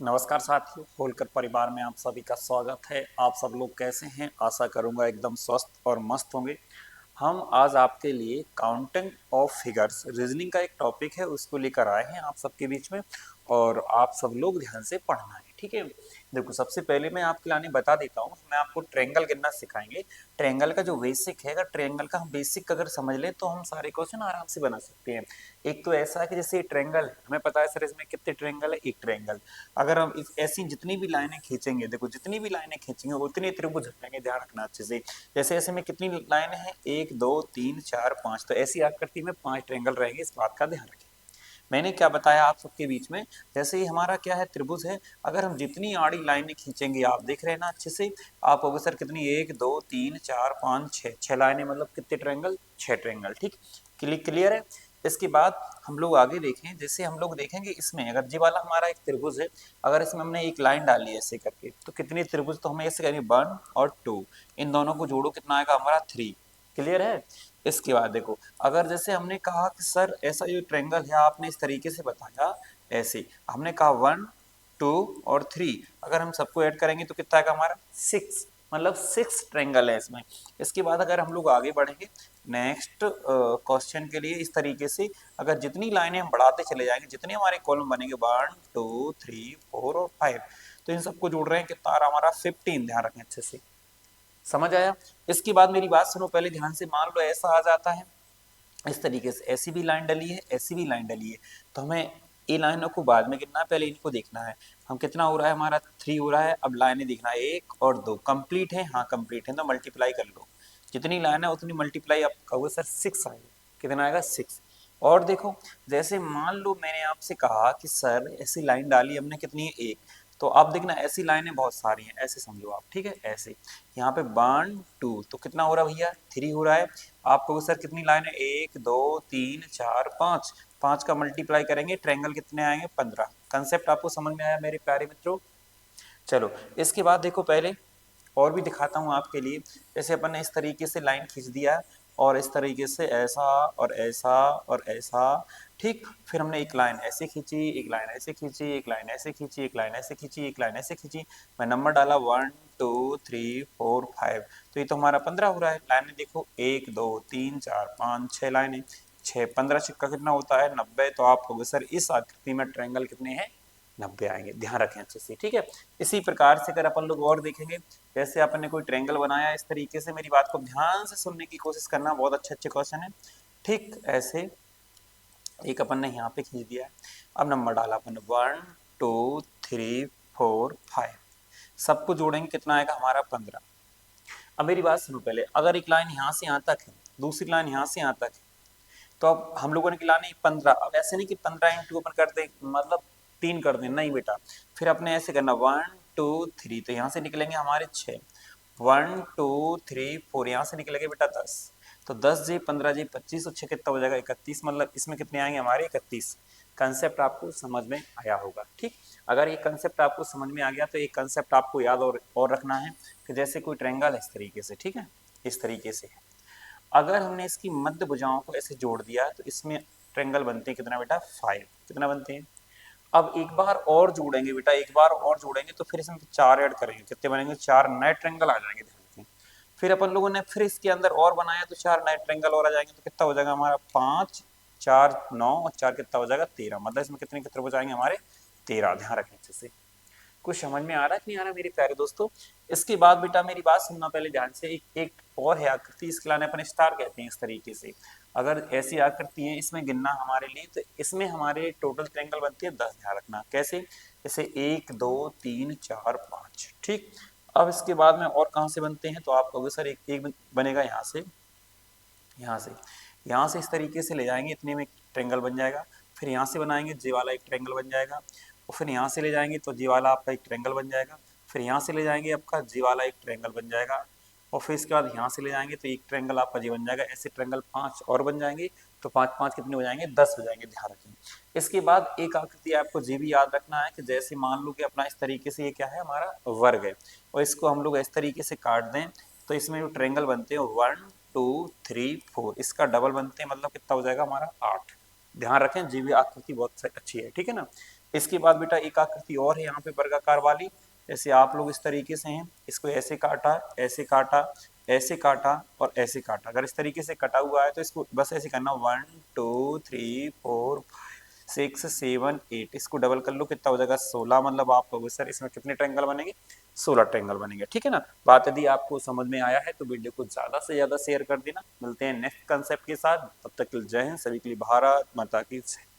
नमस्कार साथियों, होलकर परिवार में आप सभी का स्वागत है। आप सब लोग कैसे हैं? आशा करूंगा एकदम स्वस्थ और मस्त होंगे। हम आज आपके लिए काउंटिंग ऑफ फिगर्स रीजनिंग का एक टॉपिक है, उसको लेकर आए हैं आप सबके बीच में और आप सब लोग ध्यान से पढ़ना है, ठीक है। देखो, सबसे पहले मैं आपके लाने बता देता हूँ, मैं आपको ट्रायंगल गिनना सिखाएंगे। ट्रायंगल का जो बेसिक है, अगर ट्रायंगल का हम बेसिक अगर समझ लें तो हम सारे क्वेश्चन आराम से बना सकते हैं। एक तो ऐसा है कि जैसे ट्रायंगल है, हमें पता है सर इसमें कितने ट्रायंगल है, एक ट्रायंगल। अगर हम ऐसी जितनी भी लाइनें खींचेंगे, देखो जितनी भी लाइनें खींचेंगे उतने त्रिभुज हटेंगे, ध्यान रखना अच्छे से। जैसे ऐसे में कितनी लाइनें हैं, 1 2 3 4 5, तो ऐसी आकृति में 5 ट्रायंगल रहेंगे, इस बात का ध्यान रखें। मैंने क्या बताया आप सबके बीच में, जैसे ही हमारा क्या है, त्रिभुज है। अगर हम जितनी आड़ी लाइनें खींचेंगे, आप देख रहे हैं ना अच्छे से, आप होगे सर कितनी, 1 2 3 4 5 6 लाइनें, मतलब कितने ट्रायंगल, 6 ट्रायंगल, ठीक। क्लियर है। इसके बाद हम लोग आगे देखें, जैसे हम लोग देखेंगे इसमें, अगर जी वाला हमारा एक त्रिभुज है, अगर इसमें हमने एक लाइन डाली है ऐसे करके, तो कितने त्रिभुज, तो हमें ऐसे करेंगे 1 और 2, इन दोनों को जोड़ो, कितना आएगा हमारा 3। क्लियर है। इसके बाद देखो, अगर जैसे हमने कहा कि सर ऐसा जो ट्रायंगल है, आपने इस तरीके से बताया, ऐसे हमने कहा 1 2 और 3, अगर हम सबको ऐड करेंगे तो कितना आएगा हमारा 6, मतलब 6 ट्रायंगल है इसमें। इसके बाद अगर हम लोग आगे बढ़ेंगे नेक्स्ट क्वेश्चन के लिए, इस तरीके से अगर जितनी लाइनें हम बढ़ाते चले जाएंगे, जितने हमारे कॉलम बनेंगे 1 2 3 4 और 5, तो इन सबको जोड़ रहे हैं, कितना आ रहा हमारा 15, ध्यान रखें अच्छे से। समझ आया। इसके बाद मेरी बात सुनो पहले ध्यान से, मान लो ऐसा आ जाता है इस तरीके से, ऐसी भी लाइन डली है, ऐसी भी लाइन डली है, तो हमें ये लाइनों को बाद में गिनना है, पहले इनको देखना है। हम कितना हो रहा है हमारा 3 हो रहा है, अब लाइनें देखना है 1 और 2 कंप्लीट है, हाँ कंप्लीट है, तो मल्टीप्लाई कर लो, जितनी लाइन है उतनी मल्टीप्लाई, आप कहोगे सर 6 आएगा, कितना आएगा 6। और देखो, जैसे मान लो मैंने आपसे कहा कि सर ऐसी लाइन डाली हमने, कितनी है, 1, तो आप देखना ऐसी लाइनें बहुत सारी हैं, ऐसे समझो आप, ठीक है, ऐसे। यहाँ पे 1 2, तो कितना हो रहा है भैया, 3 हो रहा है। आप कहोगे सर कितनी लाइन है, 1 2 3 4 5, 5 का मल्टीप्लाई करेंगे, ट्रायंगल कितने आएंगे, 15। कंसेप्ट आपको समझ में आया मेरे प्यारे मित्रों? चलो, इसके बाद देखो, पहले और भी दिखाता हूँ आपके लिए। जैसे अपन ने इस तरीके से लाइन खींच दिया, और इस तरीके से ऐसा और ऐसा और ऐसा, ठीक। फिर हमने एक लाइन ऐसे खींची, एक लाइन ऐसे खींची, एक लाइन ऐसे खींची, एक लाइन ऐसे खींची, एक लाइन ऐसे खींची, मैं नंबर डाला 1 2 3 4 5, तो ये तो हमारा 15 हो रहा है। लाइनें देखो, 1 2 3 4 5 6 लाइनें, 6 15 कितना होता है, 90। तो आप कहोगे सर इस आकृति में ट्रायंगल कितने हैं, 90 आएंगे, ध्यान रखें अच्छे से, ठीक है। इसी प्रकार से अगर अपन लोग और देखेंगे, जैसे अपन ने कोई ट्रायंगल बनाया इस तरीके से, मेरी बात को ध्यान से सुनने की कोशिश करना, बहुत अच्छे अच्छे क्वेश्चन है, ठीक। ऐसे एक अपन ने यहाँ पे खींच दिया है, अब नंबर डाला अपन 1 2 3 4 5, सबको जोड़ेंगे, कितना आएगा हमारा 15। अब मेरी बात सुनो पहले, अगर एक लाइन यहाँ से यहाँ तक है, दूसरी लाइन यहाँ से यहाँ तक है, तो अब हम लोगों ने लानी 15। अब ऐसे नहीं कि 15 इंटू अपन कर दे, मतलब 3 कर दे, नहीं बेटा, फिर अपने ऐसे करना 1 2 3, तो यहाँ से निकलेंगे हमारे 6, 1 2 3 4, यहाँ से निकलेंगे बेटा 10, तो 10 जी 15 जी 25, तो 6 कितना हो जाएगा 31, मतलब इसमें कितने आएंगे हमारे 31। कंसेप्ट आपको समझ में आया होगा, ठीक। अगर ये कंसेप्ट आपको समझ में आ गया, तो एक कंसेप्ट आपको याद और रखना है कि जैसे कोई ट्रायंगल है इस तरीके से, ठीक है, इस तरीके से है, अगर हमने इसकी मध्य भुजाओं को ऐसे जोड़ दिया, तो इसमें ट्रायंगल बनते हैं कितना बेटा, 5, कितना बनते हैं। अब एक बार और जोड़ेंगे बेटा, एक बार और जोड़ेंगे, तो फिर इसमें 4 ऐड करेंगे, कितने बनेंगे, 4 नए ट्रायंगल आ जाएंगे, ध्यान रखें। फिर अपन लोगों ने फिर इसके अंदर और बनाया, तो 4 नए ट्रायंगल और आ जाएंगे, तो कितना हो जाएगा हमारा 5 4 9 और 4 कितना हो जाएगा 13, मतलब इसमें कितने त्रिभुज आएंगे हमारे 13, ध्यान रखें अच्छे से। कुछ समझ में आ रहा है कि नहीं आ रहा मेरे प्यारे दोस्तों? इसके बाद बेटा मेरी बात सुनना पहले ध्यान से, एक और है आकृति, इसके लाने अपन स्टार कहते हैं, इस तरीके से अगर ऐसी आकृति है, इसमें गिनना हमारे लिए, तो इसमें हमारे टोटल ट्रायंगल बनती है 10, ध्यान रखना कैसे, जैसे 1 2 3 4 5, ठीक। अब इसके बाद में और कहाँ से बनते हैं, तो आप कहोगे सर एक बनेगा यहाँ से इस तरीके से ले जाएंगे, इतने में ट्रायंगल बन जाएगा। फिर यहाँ से बनाएंगे, जे वाला एक ट्रायंगल बन जाएगा, और फिर यहाँ से ले जाएंगे तो जी वाला आपका एक ट्रायंगल बन जाएगा। फिर यहाँ से ले जाएंगे आपका जी वाला एक ट्रायंगल बन जाएगा, और फिर इसके बाद यहाँ से ले जाएंगे तो एक ट्रायंगल आपका जी बन जाएगा। ऐसे ट्रायंगल 5 और बन जाएंगे, तो 5 5 कितने हो जाएंगे, 10 हो जाएंगे, ध्यान रखें। इसके बाद एक आकृति आपको जी भी याद रखना है कि जैसे मान लो कि अपना इस तरीके से, ये क्या है हमारा वर्ग है, और इसको हम लोग इस तरीके से काट दें, तो इसमें जो ट्रायंगल बनते हैं 1 2 3 4, इसका डबल बनते हैं, मतलब कितना हो जाएगा हमारा 8। ध्यान रखें ये भी आकृति बहुत अच्छी है, ठीक है ना। इसके बाद बेटा एक आकृति और है यहाँ पे वर्गाकार वाली, जैसे आप लोग इस तरीके से हैं, इसको ऐसे काटा, ऐसे काटा, ऐसे काटा और ऐसे काटा। अगर इस तरीके से कटा हुआ है तो इसको बस ऐसे करना 1 2 3 4 5 6 7 8, इसको डबल कर लो कितना हो जाएगा 16। मतलब आप कहोगे सर इसमें कितने ट्रायंगल बनेंगे, 16 ट्रायंगल बनेंगे, ठीक है ना। बात यदि आपको समझ में आया है तो वीडियो को ज्यादा से ज्यादा शेयर कर देना। मिलते हैं नेक्स्ट कंसेप्ट के साथ, तब तक के लिए जय हिंद, सभी के लिए भारत माता की जय।